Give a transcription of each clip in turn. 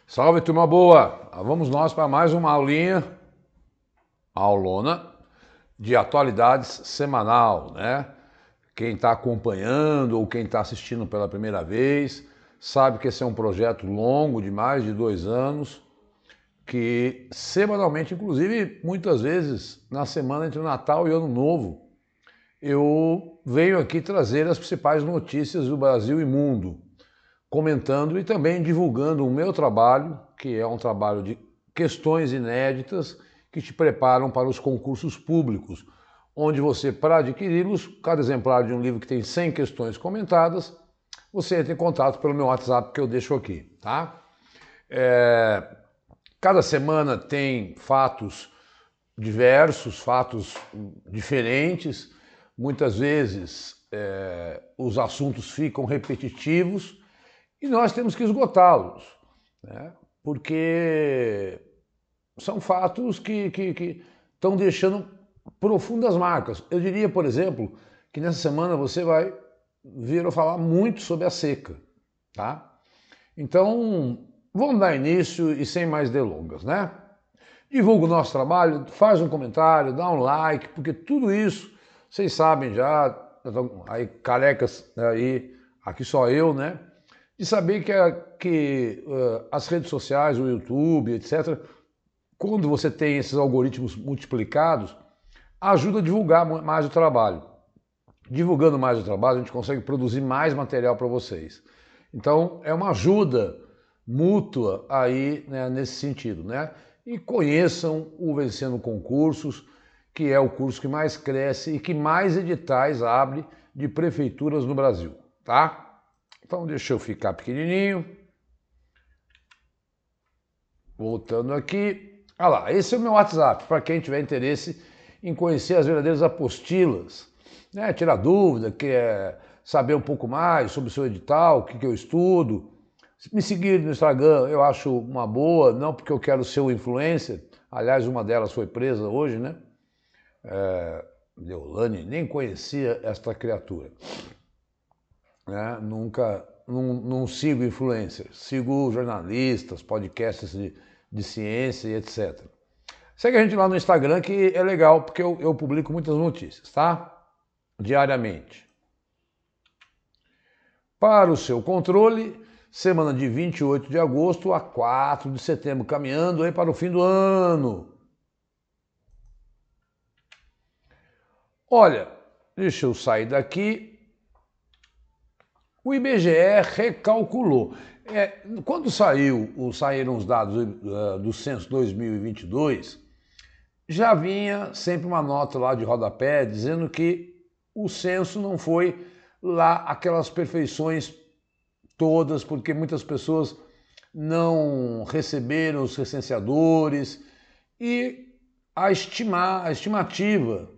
Salve, turma boa! Vamos nós para mais uma aulona de atualidades semanal, né? Quem está acompanhando ou quem está assistindo pela primeira vez sabe que esse é um projeto longo de mais de 2 anos, que semanalmente, inclusive muitas vezes na semana entre o Natal e o Ano Novo, eu venho aqui trazer as principais notícias do Brasil e mundo, comentando e também divulgando o meu trabalho, que é um trabalho de questões inéditas que te preparam para os concursos públicos, onde você, para adquiri-los, cada exemplar de um livro que tem 100 questões comentadas, você entra em contato pelo meu WhatsApp que eu deixo aqui, tá? Cada semana tem fatos diversos, fatos diferentes, muitas vezes os assuntos ficam repetitivos, e nós temos que esgotá-los, né? Porque são fatos que estão deixando profundas marcas. Eu diria, por exemplo, que nessa semana você vai ver eu falar muito sobre a seca, tá? Então, vamos dar início e sem mais delongas, né? Divulga o nosso trabalho, faz um comentário, dá um like, porque tudo isso, vocês sabem já, aí carecas aí, aqui só eu, né? De saber que as redes sociais, o YouTube, etc., quando você tem esses algoritmos multiplicados, ajuda a divulgar mais o trabalho. Divulgando mais o trabalho, a gente consegue produzir mais material para vocês. Então, é uma ajuda mútua aí, né, nesse sentido, né? E conheçam o Vencendo Concursos, que é o curso que mais cresce e que mais editais abre de prefeituras no Brasil, tá? Então deixa eu ficar pequenininho. Voltando aqui. Ah lá, esse é o meu WhatsApp, para quem tiver interesse em conhecer as verdadeiras apostilas, né? Tirar dúvida, quer saber um pouco mais sobre o seu edital, o que eu estudo. Me seguir no Instagram eu acho uma boa, não porque eu quero ser o influencer, aliás, uma delas foi presa hoje, né? Deolane, nem conhecia esta criatura. Né? Nunca, não sigo influencers, sigo jornalistas, podcasts de ciência e etc. Segue a gente lá no Instagram, que é legal, porque eu publico muitas notícias, tá? Diariamente. Para o seu controle, semana de 28 de agosto a 4 de setembro, caminhando aí para o fim do ano. Olha, deixa eu sair daqui. O IBGE recalculou. Quando saíram os dados do censo 2022, já vinha sempre uma nota lá de rodapé dizendo que o censo não foi lá aquelas perfeições todas, porque muitas pessoas não receberam os recenseadores, e a estimativa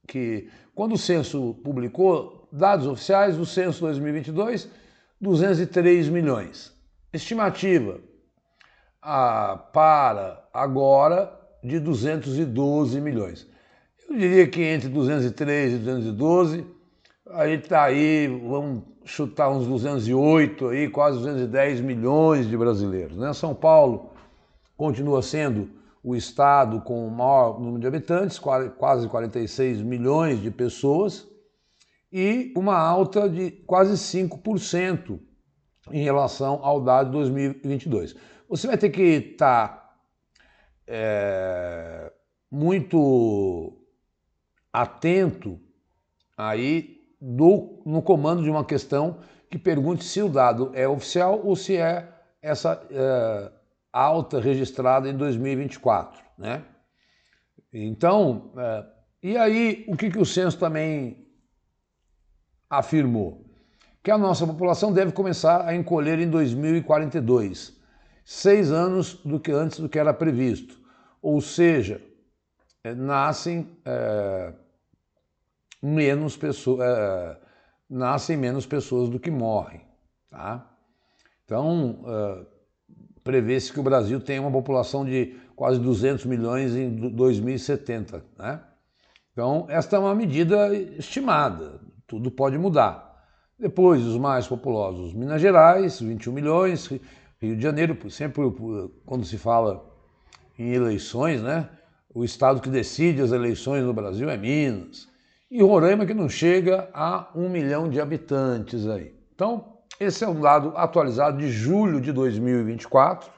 que, quando o censo publicou dados oficiais do censo 2022, 203 milhões. Estimativa para agora de 212 milhões. Eu diria que entre 203 e 212, aí está aí, vamos chutar uns 208 aí, quase 210 milhões de brasileiros, né? São Paulo continua sendo o estado com o maior número de habitantes, quase 46 milhões de pessoas, e uma alta de quase 5% em relação ao dado de 2022. Você vai ter que estar muito atento aí no comando de uma questão que pergunte se o dado é oficial ou se é essa alta registrada em 2024, né? Então, e aí o que o censo também afirmou? Que a nossa população deve começar a encolher em 2042, 6 anos antes do que era previsto. Ou seja, nascem menos pessoas do que morrem, tá? Então, prevê-se que o Brasil tenha uma população de quase 200 milhões em 2070, né? Então, esta é uma medida estimada, tudo pode mudar. Depois, os mais populosos, Minas Gerais, 21 milhões, Rio de Janeiro, sempre quando se fala em eleições, né? O estado que decide as eleições no Brasil é Minas. E Roraima, que não chega a 1 milhão de habitantes aí. Então, esse é um dado atualizado de julho de 2024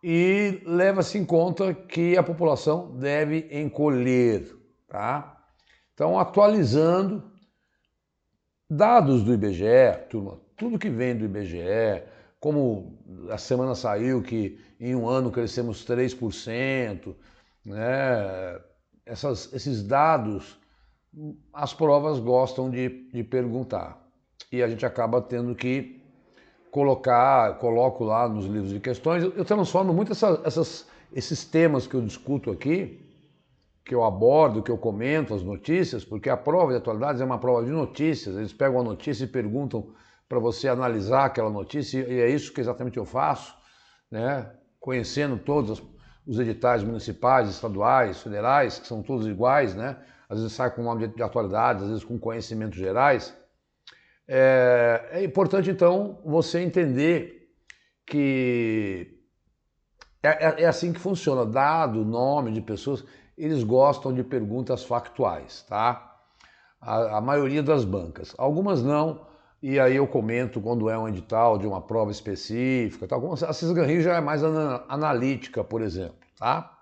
e leva-se em conta que a população deve encolher, tá? Então, atualizando dados do IBGE, turma, tudo que vem do IBGE, como a semana saiu que em um ano crescemos 3%, né? Esses dados, as provas gostam de perguntar. E a gente acaba tendo que coloco lá nos livros de questões. Eu transformo muito esses temas que eu discuto aqui, que eu abordo, que eu comento, as notícias, porque a prova de atualidades é uma prova de notícias. Eles pegam a notícia e perguntam para você analisar aquela notícia, e é isso que exatamente eu faço, né? Conhecendo todos os editais municipais, estaduais, federais, que são todos iguais, né? Às vezes sai com nome de atualidades, às vezes com conhecimentos gerais. É importante, então, você entender que é assim que funciona. Dado o nome de pessoas, eles gostam de perguntas factuais, tá? A maioria das bancas. Algumas não, e aí eu comento quando é um edital de uma prova específica, tal. A Cisganrio já é mais analítica, por exemplo, tá?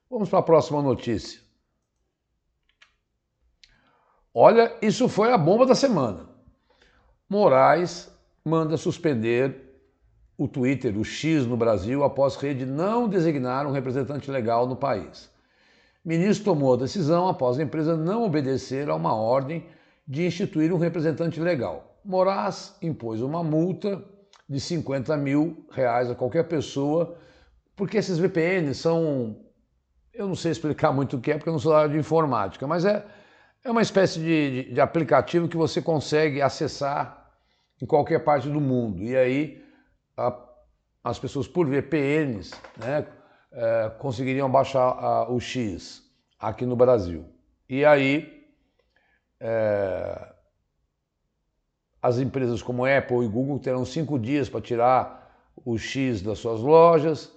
Vamos para a próxima notícia. Olha, isso foi a bomba da semana. Moraes manda suspender o Twitter, o X no Brasil, após rede não designar um representante legal no país. Ministro tomou a decisão após a empresa não obedecer a uma ordem de instituir um representante legal. Moraes impôs uma multa de R$50 mil a qualquer pessoa, porque esses VPNs são... Eu não sei explicar muito o que é, porque eu não sou da área de informática, mas é uma espécie de aplicativo que você consegue acessar em qualquer parte do mundo. E aí as pessoas por VPNs, né, conseguiriam baixar o X aqui no Brasil. E aí as empresas como Apple e Google terão 5 dias para tirar o X das suas lojas.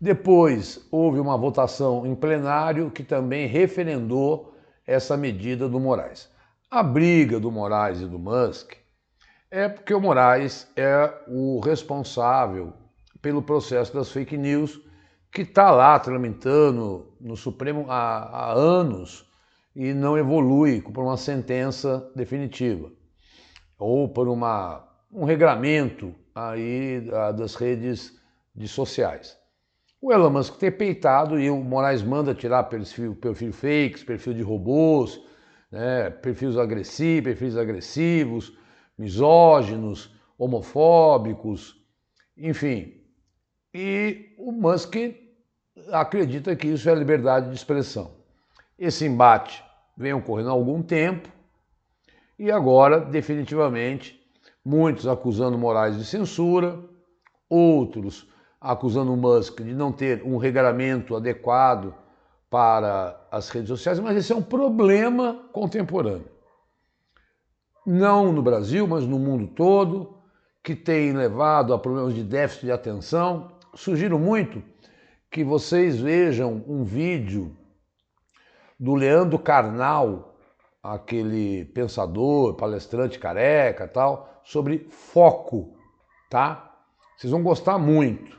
Depois houve uma votação em plenário que também referendou essa medida do Moraes. A briga do Moraes e do Musk é porque o Moraes é o responsável pelo processo das fake news, que está lá tramitando no Supremo há anos e não evolui por uma sentença definitiva ou por um regramento aí das redes sociais. O Elon Musk tem peitado e o Moraes manda tirar perfil fakes, perfil de robôs, né, perfis agressivos, misóginos, homofóbicos, enfim. E o Musk acredita que isso é liberdade de expressão. Esse embate vem ocorrendo há algum tempo e agora, definitivamente, muitos acusando Moraes de censura, outros acusando o Musk de não ter um regramento adequado para as redes sociais, mas esse é um problema contemporâneo. Não no Brasil, mas no mundo todo, que tem levado a problemas de déficit de atenção. Sugiro muito que vocês vejam um vídeo do Leandro Carnal, aquele pensador, palestrante careca, tal, sobre foco, tá? Vocês vão gostar muito.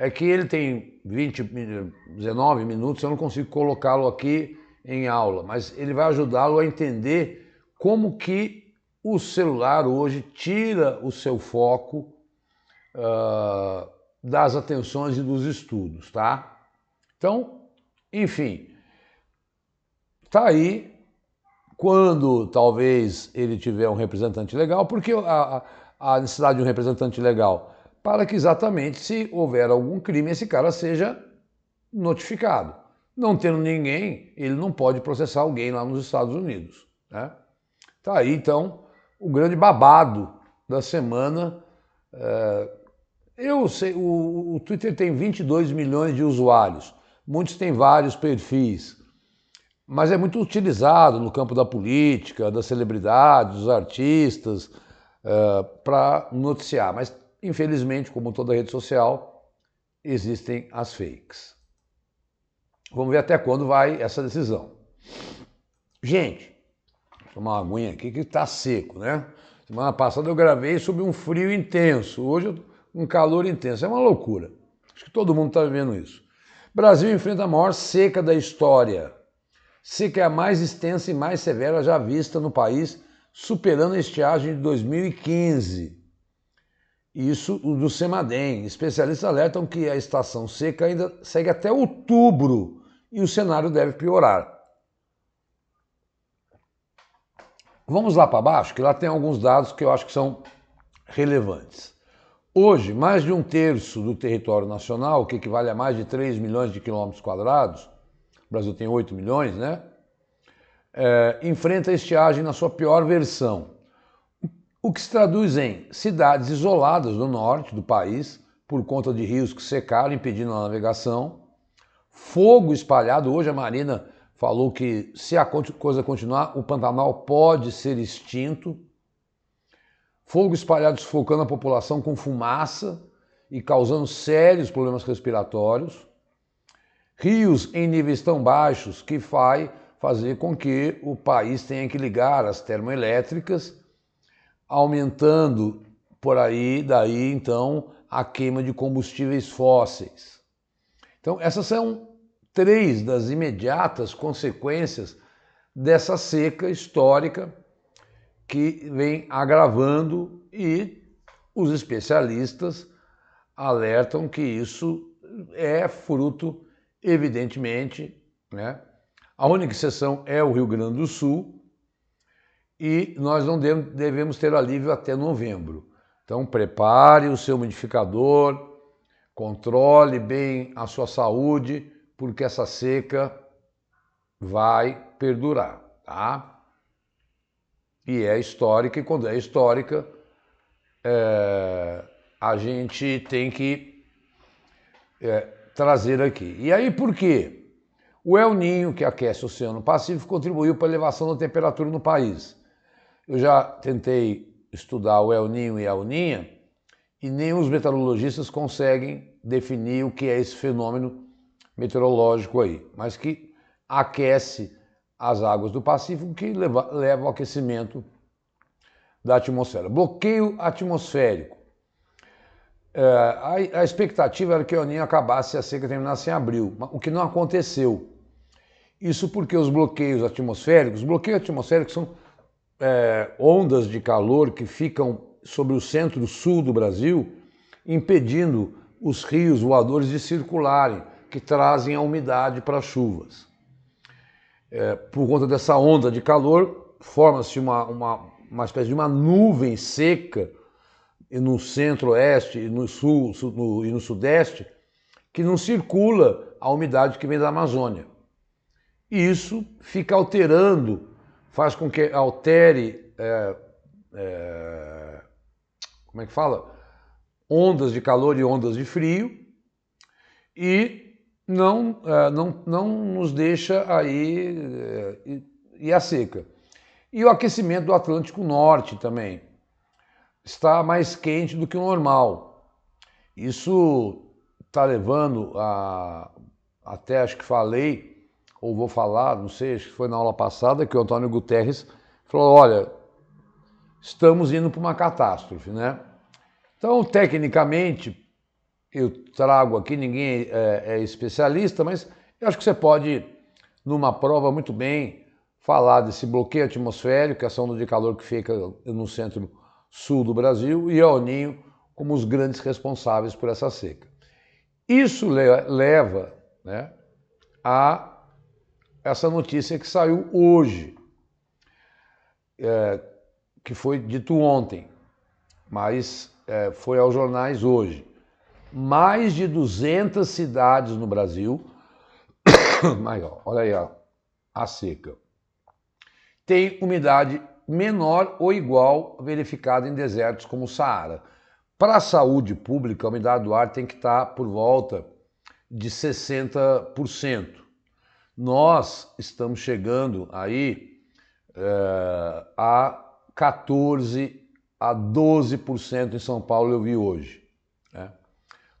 É que ele tem 19 minutos, eu não consigo colocá-lo aqui em aula, mas ele vai ajudá-lo a entender como que o celular hoje tira o seu foco das atenções e dos estudos, tá? Então, enfim, tá aí. Quando talvez ele tiver um representante legal, porque a necessidade de um representante legal, para que exatamente se houver algum crime, esse cara seja notificado. Não tendo ninguém, ele não pode processar alguém lá nos Estados Unidos, né? Tá aí então o grande babado da semana. Eu sei, o Twitter tem 22 milhões de usuários, muitos têm vários perfis, mas é muito utilizado no campo da política, das celebridades, dos artistas, para noticiar. Mas infelizmente, como toda rede social, existem as fakes. Vamos ver até quando vai essa decisão. Gente, vou tomar uma aguinha aqui que está seco, né? Semana passada eu gravei sobre um frio intenso, hoje um calor intenso. É uma loucura. Acho que todo mundo está vivendo isso. Brasil enfrenta a maior seca da história. Seca é a mais extensa e mais severa já vista no país, superando a estiagem de 2015. Isso do CEMADEM. Especialistas alertam que a estação seca ainda segue até outubro e o cenário deve piorar. Vamos lá para baixo, que lá tem alguns dados que eu acho que são relevantes. Hoje, mais de um terço do território nacional, que equivale a mais de 3 milhões de quilômetros quadrados, o Brasil tem 8 milhões, né? Enfrenta a estiagem na sua pior versão. O que se traduz em cidades isoladas do norte do país, por conta de rios que secaram, impedindo a navegação, fogo espalhado. Hoje a Marina falou que, se a coisa continuar, o Pantanal pode ser extinto. Fogo espalhado sufocando a população com fumaça e causando sérios problemas respiratórios. Rios em níveis tão baixos que vai fazer com que o país tenha que ligar as termoelétricas, aumentando por aí, daí então, a queima de combustíveis fósseis. Então, essas são 3 das imediatas consequências dessa seca histórica que vem agravando, e os especialistas alertam que isso é fruto, evidentemente, né? A única exceção é o Rio Grande do Sul, e nós não devemos ter alívio até novembro. Então prepare o seu umidificador, controle bem a sua saúde, porque essa seca vai perdurar, tá? E é histórica, e quando é histórica, a gente tem que trazer aqui. E aí por quê? O El Niño, que aquece o Oceano Pacífico, contribuiu para a elevação da temperatura no país. Eu já tentei estudar o El Niño e a El Niña, e nem os meteorologistas conseguem definir o que é esse fenômeno meteorológico aí, mas que aquece as águas do Pacífico, que leva ao aquecimento da atmosfera. Bloqueio atmosférico. A expectativa era que o El Niño acabasse e a seca terminasse em abril, o que não aconteceu. Isso porque os bloqueios atmosféricos são ondas de calor que ficam sobre o centro-sul do Brasil, impedindo os rios voadores de circularem, que trazem a umidade para as chuvas. Por conta dessa onda de calor, forma-se uma espécie de uma nuvem seca no centro-oeste, no sul e no sudeste, que não circula a umidade que vem da Amazônia. E isso fica alterando, faz com que altere, como é que fala? Ondas de calor e ondas de frio, e não nos deixa aí e a seca. E o aquecimento do Atlântico Norte também está mais quente do que o normal. Isso está levando até acho que falei, ou vou falar, não sei, acho que foi na aula passada, que o Antônio Guterres falou, olha, estamos indo para uma catástrofe, né? Então, tecnicamente, eu trago aqui, ninguém é especialista, mas eu acho que você pode, numa prova muito bem, falar desse bloqueio atmosférico, essa onda de calor que fica no centro-sul do Brasil, e El Niño como os grandes responsáveis por essa seca. Isso leva, né, a essa notícia que saiu hoje, que foi dito ontem, mas foi aos jornais hoje. Mais de 200 cidades no Brasil, olha aí a seca, tem umidade menor ou igual verificada em desertos como o Saara. Para a saúde pública, a umidade do ar tem que estar por volta de 60%. Nós estamos chegando aí a 14%. a 12% em São Paulo, eu vi hoje. Né?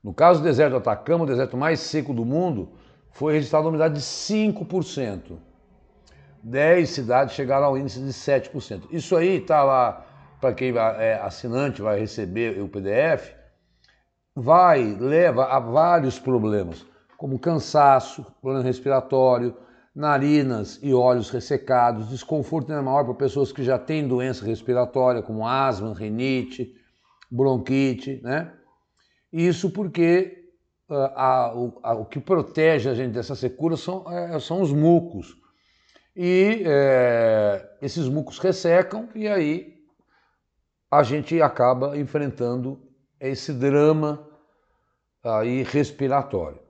No caso do deserto do Atacama, o deserto mais seco do mundo, foi registrada uma umidade de 5%. 10 cidades chegaram ao índice de 7%. Isso aí está lá, para quem é assinante, vai receber o PDF, leva a vários problemas, como cansaço, problema respiratório, narinas e olhos ressecados, desconforto ainda maior para pessoas que já têm doença respiratória, como asma, rinite, bronquite, né? Isso porque o que protege a gente dessa secura são os mucos. E esses mucos ressecam e aí a gente acaba enfrentando esse drama aí respiratório.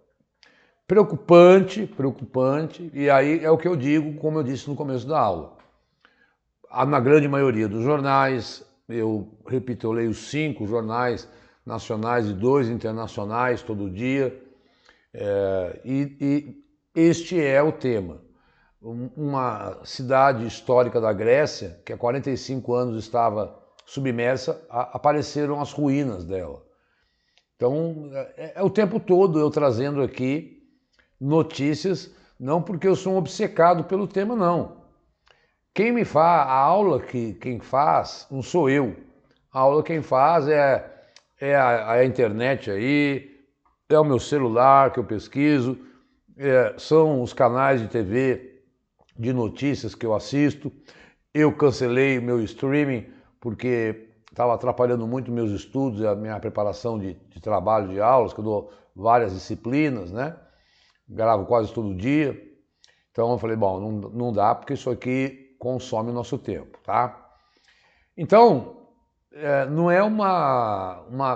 Preocupante, preocupante, e aí é o que eu digo, como eu disse no começo da aula. Na grande maioria dos jornais, eu repito, eu leio 5 jornais nacionais e 2 internacionais todo dia, e este é o tema. Uma cidade histórica da Grécia, que há 45 anos estava submersa, apareceram as ruínas dela. Então, é o tempo todo eu trazendo aqui notícias, não porque eu sou um obcecado pelo tema, não. Quem me faz, a aula quem faz, não sou eu. A aula quem faz é a internet aí, é o meu celular que eu pesquiso, são os canais de TV de notícias que eu assisto. Eu cancelei meu streaming porque estava atrapalhando muito meus estudos e a minha preparação de trabalho, de aulas, que eu dou várias disciplinas, né? Gravo quase todo dia. Então eu falei, bom, não dá porque isso aqui consome o nosso tempo, tá? Então, não é uma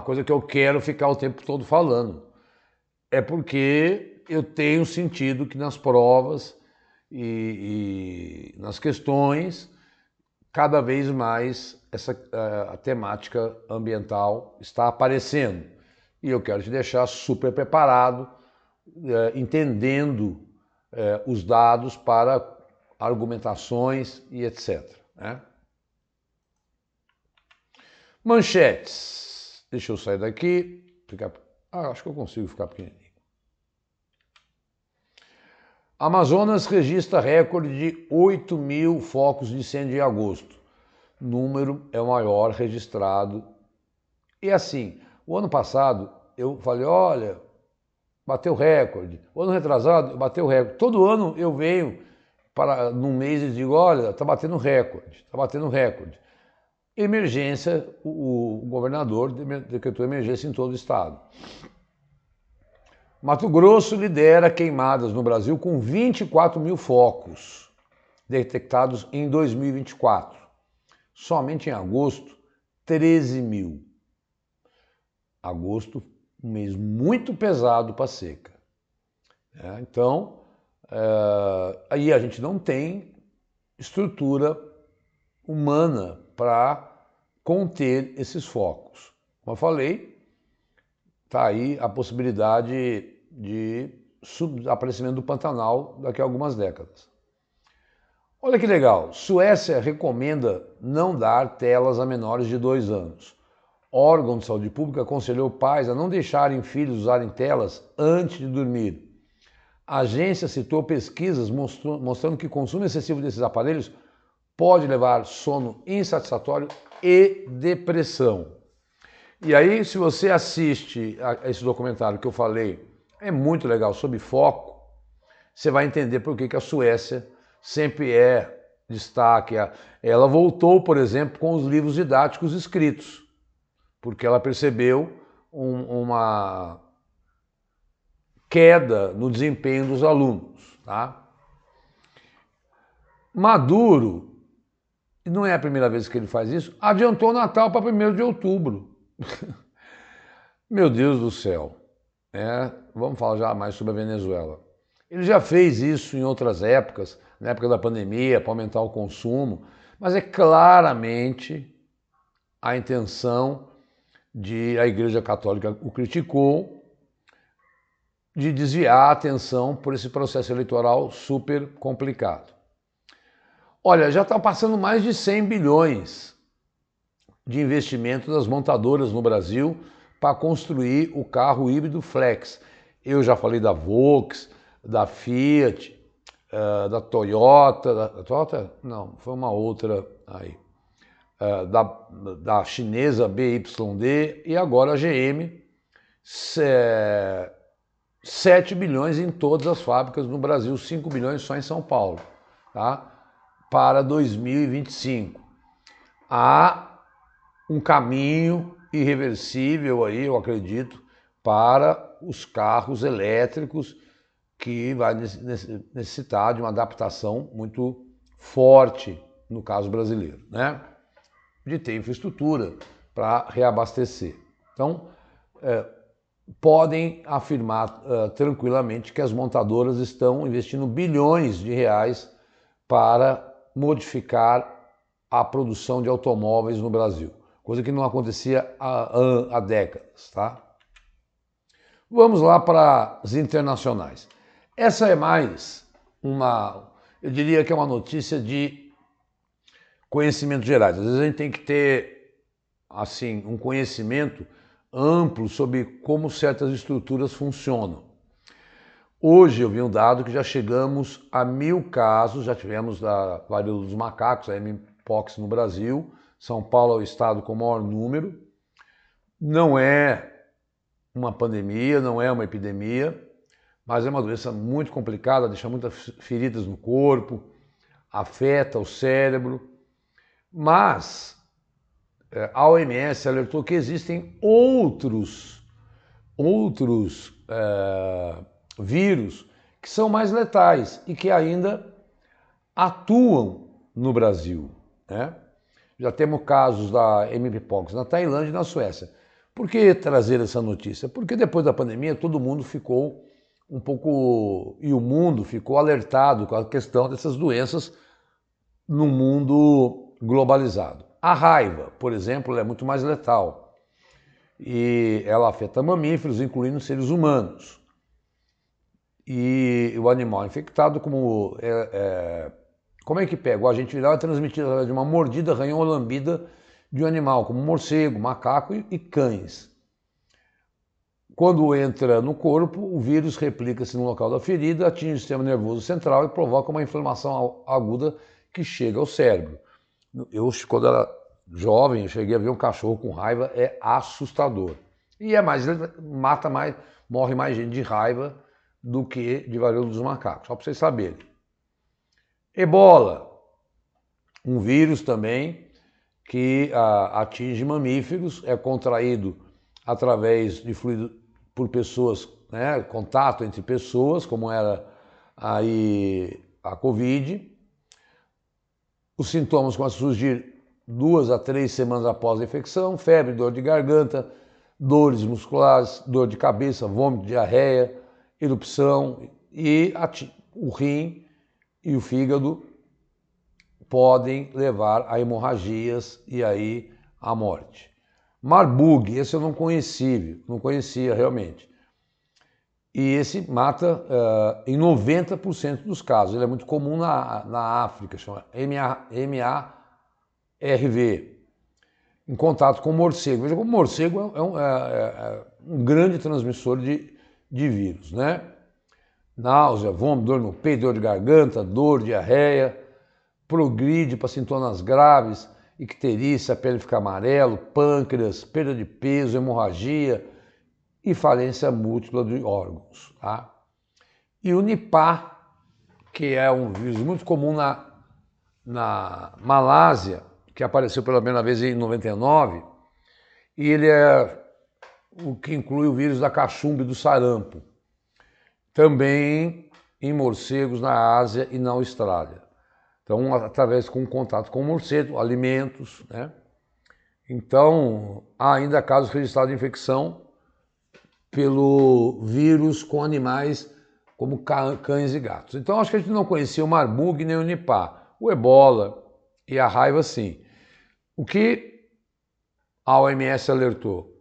coisa que eu quero ficar o tempo todo falando. É porque eu tenho sentido que nas provas e nas questões, cada vez mais a temática ambiental está aparecendo. E eu quero te deixar super preparado, entendendo os dados para argumentações e etc. Né? Manchetes. Deixa eu sair daqui. Acho que eu consigo ficar pequenininho. Amazonas registra recorde de 8.000 focos de incêndio em agosto. O número é o maior registrado. E assim, o ano passado eu falei, olha, bateu recorde. O ano retrasado bateu recorde. Todo ano eu venho num mês e digo, olha, está batendo recorde, está batendo recorde. Emergência, o governador decretou emergência em todo o estado. Mato Grosso lidera queimadas no Brasil com 24.000 focos detectados em 2024. Somente em agosto, 13.000. Agosto, um mês muito pesado para a seca. Então, aí a gente não tem estrutura humana para conter esses focos. Como eu falei, está aí a possibilidade de aparecimento do Pantanal daqui a algumas décadas. Olha que legal, Suécia recomenda não dar telas a menores de 2 anos. Órgão de saúde pública aconselhou pais a não deixarem filhos usarem telas antes de dormir. A agência citou pesquisas mostrando que o consumo excessivo desses aparelhos pode levar sono insatisfatório e depressão. E aí, se você assiste a esse documentário que eu falei, é muito legal, sobre foco, você vai entender por que a Suécia sempre é destaque. Ela voltou, por exemplo, com os livros didáticos escritos, porque ela percebeu uma queda no desempenho dos alunos. Tá? Maduro, não é a primeira vez que ele faz isso, adiantou o Natal para 1º de outubro. Meu Deus do céu. Vamos falar já mais sobre a Venezuela. Ele já fez isso em outras épocas, na época da pandemia, para aumentar o consumo, mas é claramente a intenção a Igreja Católica o criticou, de desviar a atenção por esse processo eleitoral super complicado. Olha, já está passando mais de 100 bilhões de investimento das montadoras no Brasil para construir o carro híbrido flex. Eu já falei da Volks, da Fiat, da Toyota, da Toyota? Não, foi uma outra aí. Da chinesa BYD e agora a GM, 7 bilhões em todas as fábricas no Brasil, 5 bilhões só em São Paulo, tá? Para 2025. Há um caminho irreversível aí, eu acredito, para os carros elétricos, que vai necessitar de uma adaptação muito forte, no caso brasileiro, né? De ter infraestrutura para reabastecer. Então, podem afirmar tranquilamente que as montadoras estão investindo bilhões de reais para modificar a produção de automóveis no Brasil, coisa que não acontecia há décadas, tá? Vamos lá para as internacionais. Essa é mais eu diria que é uma notícia de conhecimentos gerais. Às vezes a gente tem que ter, assim, um conhecimento amplo sobre como certas estruturas funcionam. Hoje eu vi um dado que já chegamos a 1.000 casos, já tivemos da varíola dos macacos, a Mpox no Brasil. São Paulo é o estado com o maior número. Não é uma pandemia, não é uma epidemia, mas é uma doença muito complicada, deixa muitas feridas no corpo, afeta o cérebro. Mas a OMS alertou que existem outros vírus que são mais letais e que ainda atuam no Brasil, né? Já temos casos da Mpox na Tailândia e na Suécia. Por que trazer essa notícia? Porque depois da pandemia todo mundo ficou um pouco, e o mundo ficou alertado com a questão dessas doenças no mundo globalizado. A raiva, por exemplo, é muito mais letal e ela afeta mamíferos, incluindo seres humanos. E o animal infectado, como é que pega? O agente viral é transmitido através de uma mordida, arranhão ou lambida de um animal, como morcego, macaco e cães. Quando entra no corpo, o vírus replica-se no local da ferida, atinge o sistema nervoso central e provoca uma inflamação aguda que chega ao cérebro. Quando era jovem, eu cheguei a ver um cachorro com raiva, é assustador. E morre mais gente de raiva do que de varíola dos macacos, só para vocês saberem. Ebola, um vírus também que atinge mamíferos, é contraído através de fluido por pessoas, né, contato entre pessoas, como era aí a Covid. Os sintomas começam a surgir 2 a 3 semanas após a infecção: febre, dor de garganta, dores musculares, dor de cabeça, vômito, diarreia, erupção, e o rim e o fígado podem levar a hemorragias e aí a morte. Marburg, esse eu não conhecia realmente. E esse mata em 90% dos casos. Ele é muito comum na África, chama MARV, em contato com o morcego. Veja como o morcego é um grande transmissor de vírus, né? Náusea, vômito, dor no peito, dor de garganta, dor, diarreia, progride para sintomas graves, icterícia, a pele fica amarelo, pâncreas, perda de peso, hemorragia e falência múltipla de órgãos, tá? E o Nipah, que é um vírus muito comum na Malásia, que apareceu pela primeira vez em 99, e ele é o que inclui o vírus da cachumba e do sarampo, também em morcegos na Ásia e na Austrália. Então, através com contato com o morcego, alimentos, né? Então, há ainda casos registrados de infecção pelo vírus com animais como cães e gatos. Então, acho que a gente não conhecia o Marburg nem o Nipah. O Ebola e a raiva, sim. O que a OMS alertou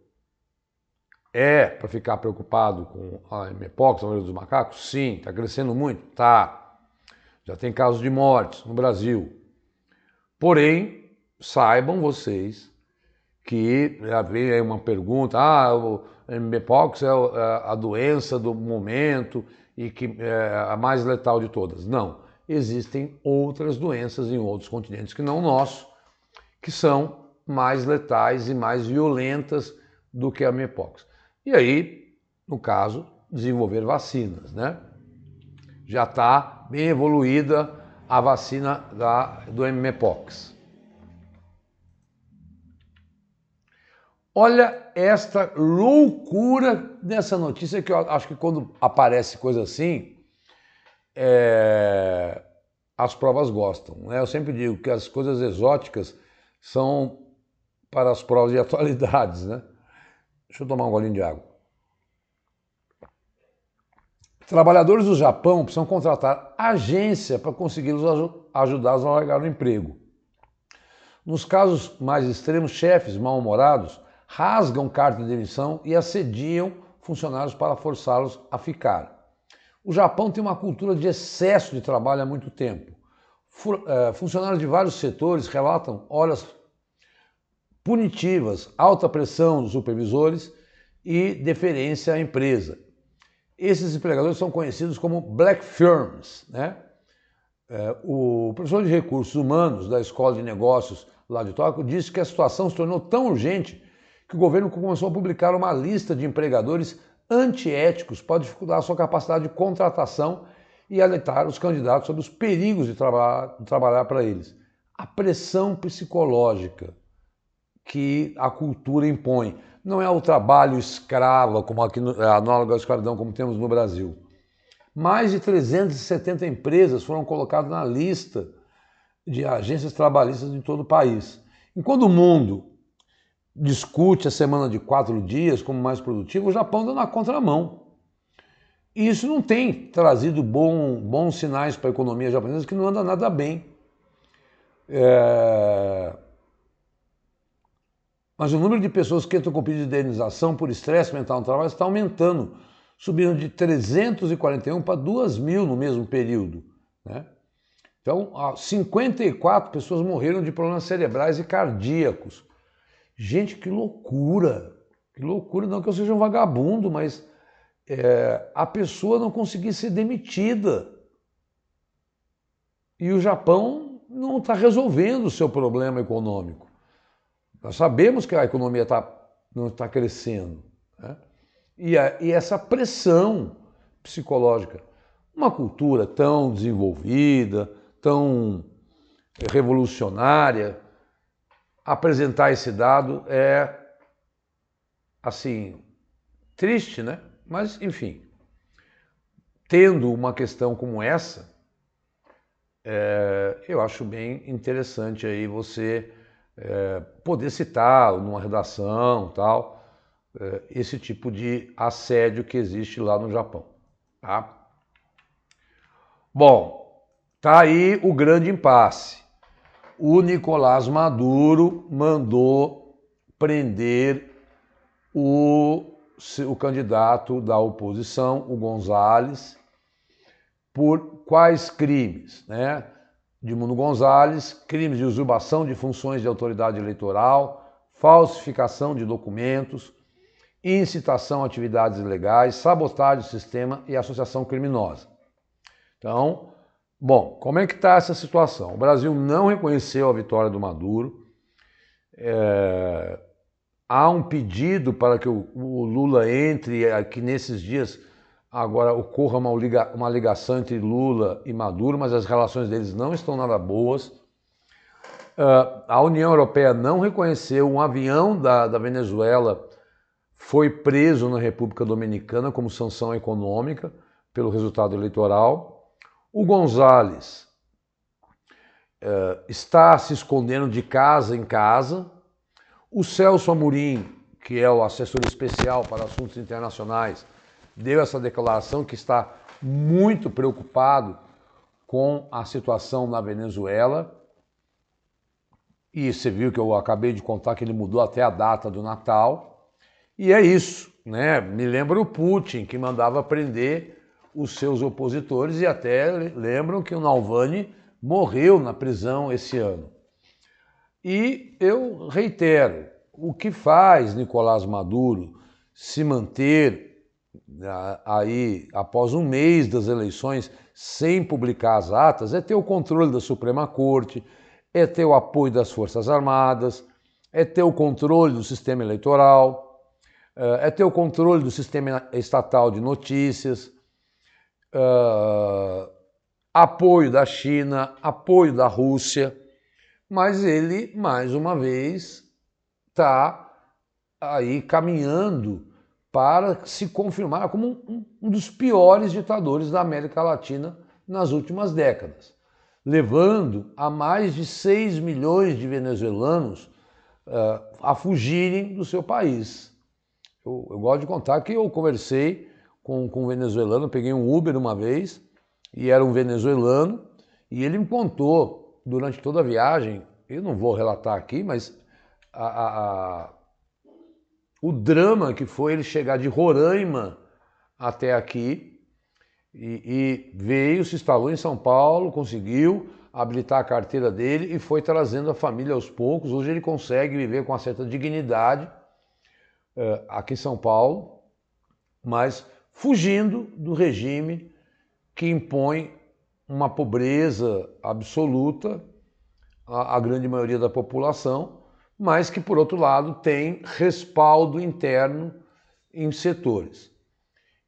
é para ficar preocupado com a Mpox, a varíola dos macacos? Sim. Está crescendo muito? Tá. Já tem casos de mortes no Brasil. Porém, saibam vocês que já veio aí uma pergunta, o mpox é a doença do momento e que é a mais letal de todas. Não, existem outras doenças em outros continentes que não o nosso, que são mais letais e mais violentas do que a mpox. E aí, no caso, desenvolver vacinas, né? Já está bem evoluída a vacina do mpox. Olha esta loucura dessa notícia, que eu acho que quando aparece coisa assim, as provas gostam, né? Eu sempre digo que as coisas exóticas são para as provas de atualidades, né? Deixa eu tomar um golinho de água. Trabalhadores do Japão precisam contratar agência para conseguir ajudá-los a largar o emprego. Nos casos mais extremos, chefes mal-humorados rasgam carta de demissão e assediam funcionários para forçá-los a ficar. O Japão tem uma cultura de excesso de trabalho há muito tempo. Funcionários de vários setores relatam horas punitivas, alta pressão dos supervisores e deferência à empresa. Esses empregadores são conhecidos como black firms, né? O professor de recursos humanos da Escola de Negócios lá de Tóquio disse que a situação se tornou tão urgente que o governo começou a publicar uma lista de empregadores antiéticos para dificultar a sua capacidade de contratação e alertar os candidatos sobre os perigos de trabalhar para eles. A pressão psicológica que a cultura impõe. Não é o trabalho escravo, como aqui análogo à escravidão, como temos no Brasil. Mais de 370 empresas foram colocadas na lista de agências trabalhistas em todo o país. Enquanto o mundo discute a semana de 4 dias como mais produtiva, o Japão anda na contramão. E isso não tem trazido bons sinais para a economia japonesa, que não anda nada bem. Mas o número de pessoas que entram com pedido de indenização por estresse mental no trabalho está aumentando, subindo de 341 para 2.000 no mesmo período, né? Então, 54 pessoas morreram de problemas cerebrais e cardíacos. Gente, que loucura! Que loucura, não que eu seja um vagabundo, mas a pessoa não conseguir ser demitida. E o Japão não está resolvendo o seu problema econômico. Nós sabemos que a economia não está crescendo, né? E essa pressão psicológica, uma cultura tão desenvolvida, tão revolucionária, apresentar esse dado é, assim, triste, né? Mas, enfim, tendo uma questão como essa, eu acho bem interessante aí você poder citar numa redação, tal, esse tipo de assédio que existe lá no Japão, tá? Bom, tá aí o grande impasse. O Nicolás Maduro mandou prender o candidato da oposição, o González, por quais crimes, né? Edmundo González, crimes de usurpação de funções de autoridade eleitoral, falsificação de documentos, incitação a atividades ilegais, sabotagem do sistema e associação criminosa. Então, bom, como é que está essa situação? O Brasil não reconheceu a vitória do Maduro. Há um pedido para que o Lula entre, que nesses dias agora ocorra uma ligação entre Lula e Maduro, mas as relações deles não estão nada boas. A União Europeia não reconheceu, um avião da Venezuela foi preso na República Dominicana como sanção econômica pelo resultado eleitoral. O González está se escondendo de casa em casa. O Celso Amorim, que é o assessor especial para assuntos internacionais, deu essa declaração que está muito preocupado com a situação na Venezuela. E você viu que eu acabei de contar que ele mudou até a data do Natal. E é isso, né? Me lembra o Putin, que mandava prender os seus opositores, e até lembram que o Navalny morreu na prisão esse ano. E eu reitero, O que faz Nicolás Maduro se manter aí após um mês das eleições sem publicar as atas é ter o controle da Suprema Corte, é ter o apoio das Forças Armadas, é ter o controle do sistema eleitoral, é ter o controle do sistema estatal de notícias, apoio da China, apoio da Rússia, mas ele, mais uma vez, está aí caminhando para se confirmar como um dos piores ditadores da América Latina nas últimas décadas, levando a mais de 6 milhões de venezuelanos a fugirem do seu país. Eu gosto de contar que eu conversei com um venezuelano, peguei um Uber uma vez, e era um venezuelano, e ele me contou durante toda a viagem, eu não vou relatar aqui, mas o drama que foi ele chegar de Roraima até aqui e veio, se instalou em São Paulo, conseguiu habilitar a carteira dele e foi trazendo a família aos poucos. Hoje ele consegue viver com uma certa dignidade aqui em São Paulo, mas fugindo do regime que impõe uma pobreza absoluta à grande maioria da população, mas que, por outro lado, tem respaldo interno em setores.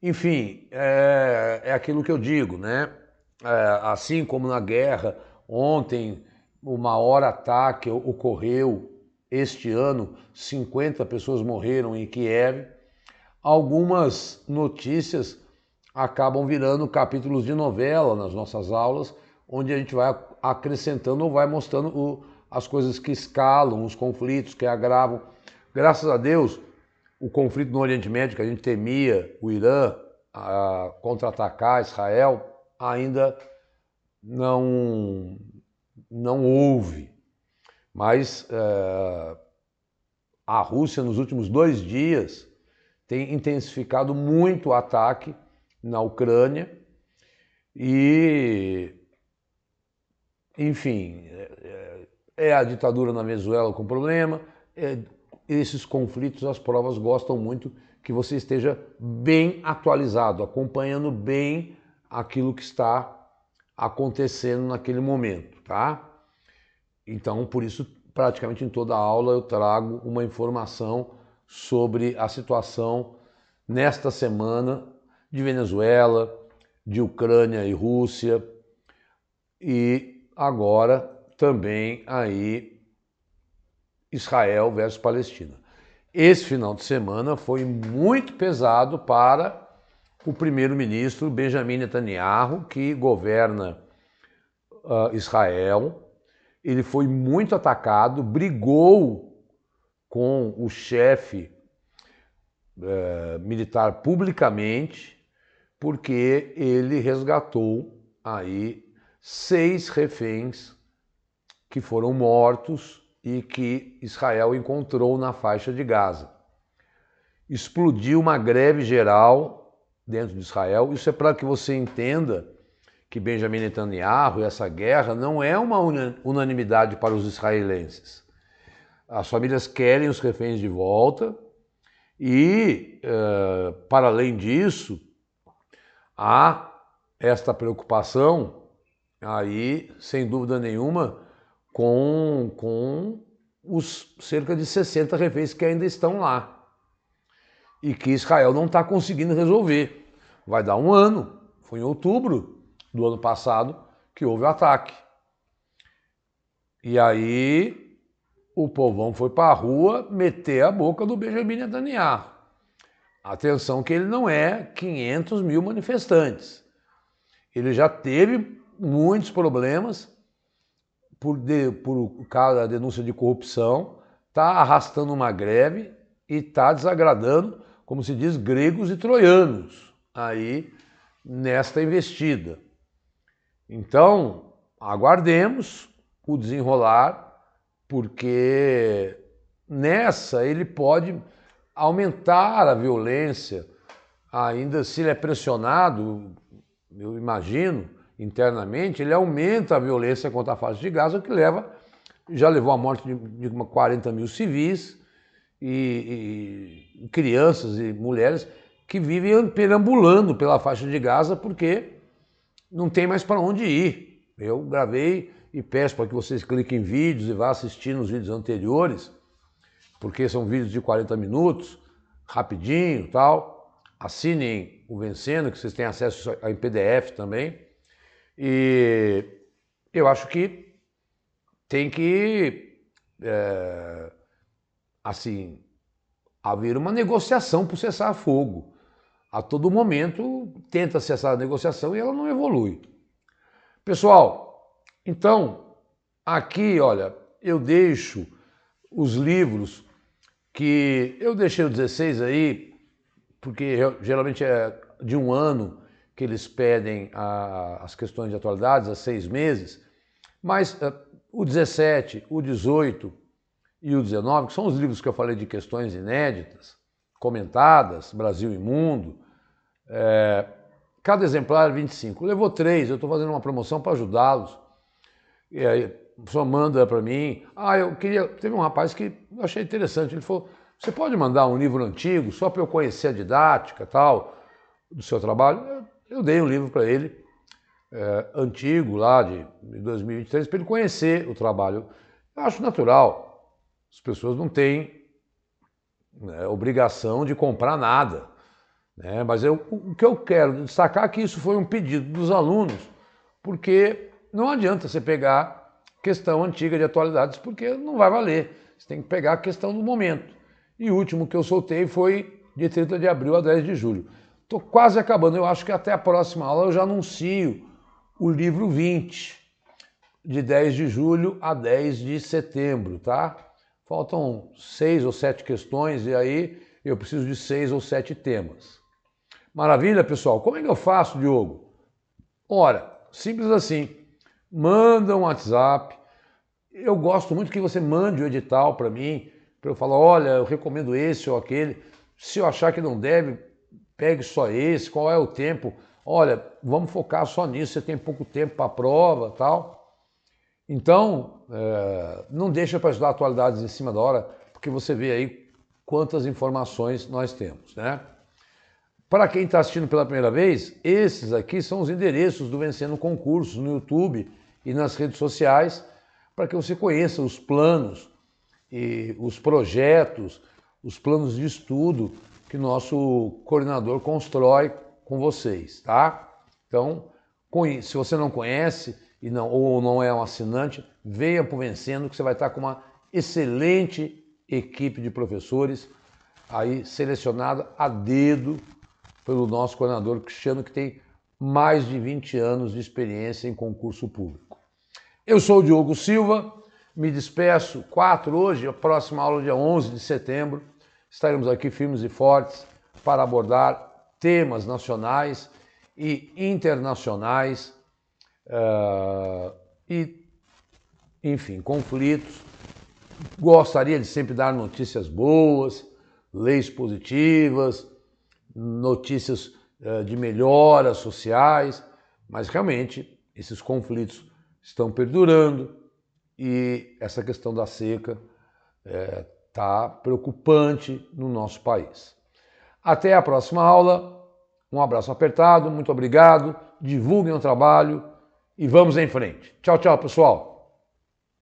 Enfim, é aquilo que eu digo, né? Assim como na guerra, ontem o maior ataque ocorreu este ano, 50 pessoas morreram em Kiev. Algumas notícias acabam virando capítulos de novela nas nossas aulas, onde a gente vai acrescentando ou vai mostrando as coisas que escalam, os conflitos que agravam. Graças a Deus, o conflito no Oriente Médio, que a gente temia, o Irã, contra-atacar Israel, ainda não houve. Mas a Rússia, nos últimos 2 dias, tem intensificado muito o ataque na Ucrânia e, enfim, é a ditadura na Venezuela com problema. Esses conflitos, as provas gostam muito que você esteja bem atualizado, acompanhando bem aquilo que está acontecendo naquele momento, tá? Então, por isso, praticamente em toda a aula eu trago uma informação sobre a situação nesta semana de Venezuela, de Ucrânia e Rússia e agora também aí Israel versus Palestina. Esse final de semana foi muito pesado para o primeiro-ministro Benjamin Netanyahu, que governa Israel. Ele foi muito atacado, brigou com o chefe militar publicamente, porque ele resgatou aí 6 reféns que foram mortos e que Israel encontrou na faixa de Gaza. Explodiu uma greve geral dentro de Israel. Isso é para que você entenda que Benjamin Netanyahu e essa guerra não é uma unanimidade para os israelenses. As famílias querem os reféns de volta e, para além disso, há esta preocupação aí, sem dúvida nenhuma, com os cerca de 60 reféns que ainda estão lá e que Israel não está conseguindo resolver. Vai dar 1 ano, foi em outubro do ano passado que houve o ataque. E aí o povão foi para a rua meter a boca do Benjamin Netanyahu. Atenção que ele não é 500 mil manifestantes. Ele já teve muitos problemas por causa da denúncia de corrupção, está arrastando uma greve e está desagradando, como se diz, gregos e troianos aí nesta investida. Então, aguardemos o desenrolar, porque nessa ele pode aumentar a violência, ainda se ele é pressionado, eu imagino, internamente, ele aumenta a violência contra a faixa de Gaza, que já levou à morte de 40 mil civis e crianças e mulheres que vivem perambulando pela faixa de Gaza porque não tem mais para onde ir. Eu gravei e peço para que vocês cliquem em vídeos e vá assistindo os vídeos anteriores, porque são vídeos de 40 minutos, rapidinho, tal. Assinem o Vencendo, que vocês têm acesso em PDF também. E eu acho que tem que, assim, haver uma negociação para o cessar-fogo. A todo momento tenta-se essa negociação e ela não evolui. Pessoal, então, aqui, olha, eu deixo os livros que eu deixei o 16 aí, porque geralmente é de um ano que eles pedem as questões de atualidades, há 6 meses, mas o 17, o 18 e o 19, que são os livros que eu falei de questões inéditas, comentadas, Brasil e Mundo, cada exemplar é 25. Levou 3, eu estou fazendo uma promoção para ajudá-los. E aí a pessoa manda para mim, eu queria... Teve um rapaz que eu achei interessante, ele falou, você pode mandar um livro antigo só para eu conhecer a didática tal do seu trabalho? Eu dei um livro para ele, antigo lá de 2023, para ele conhecer o trabalho. Eu acho natural, as pessoas não têm obrigação de comprar nada, né? Mas o que eu quero destacar é que isso foi um pedido dos alunos, porque não adianta você pegar questão antiga de atualidades, porque não vai valer. Você tem que pegar a questão do momento. E o último que eu soltei foi de 30 de abril a 10 de julho. Estou quase acabando, eu acho que até a próxima aula eu já anuncio o livro 20, de 10 de julho a 10 de setembro, tá? Faltam 6 ou 7 questões e aí eu preciso de 6 ou 7 temas. Maravilha, pessoal? Como é que eu faço, Diogo? Ora, simples assim, manda um WhatsApp. Eu gosto muito que você mande o edital para mim, para eu falar, olha, eu recomendo esse ou aquele. Se eu achar que não deve, pegue só esse, qual é o tempo? Olha, vamos focar só nisso, você tem pouco tempo para a prova, tal. Então, não deixa para estudar atualidades em cima da hora, porque você vê aí quantas informações nós temos, né? Para quem está assistindo pela primeira vez, esses aqui são os endereços do Vencendo Concursos no YouTube e nas redes sociais, para que você conheça os planos e os projetos, os planos de estudo que nosso coordenador constrói com vocês, tá? Então, se você não conhece ou não é um assinante, venha para o Vencendo, que você vai estar com uma excelente equipe de professores aí selecionada a dedo pelo nosso coordenador Cristiano, que tem mais de 20 anos de experiência em concurso público. Eu sou o Diogo Silva, me despeço, 4 hoje, a próxima aula dia 11 de setembro, estaremos aqui firmes e fortes para abordar temas nacionais e internacionais e, enfim, conflitos. Gostaria de sempre dar notícias boas, leis positivas, notícias de melhoras sociais, mas realmente esses conflitos estão perdurando e essa questão da seca está preocupante no nosso país. Até a próxima aula, um abraço apertado, muito obrigado, divulguem o trabalho e vamos em frente. Tchau, tchau, pessoal!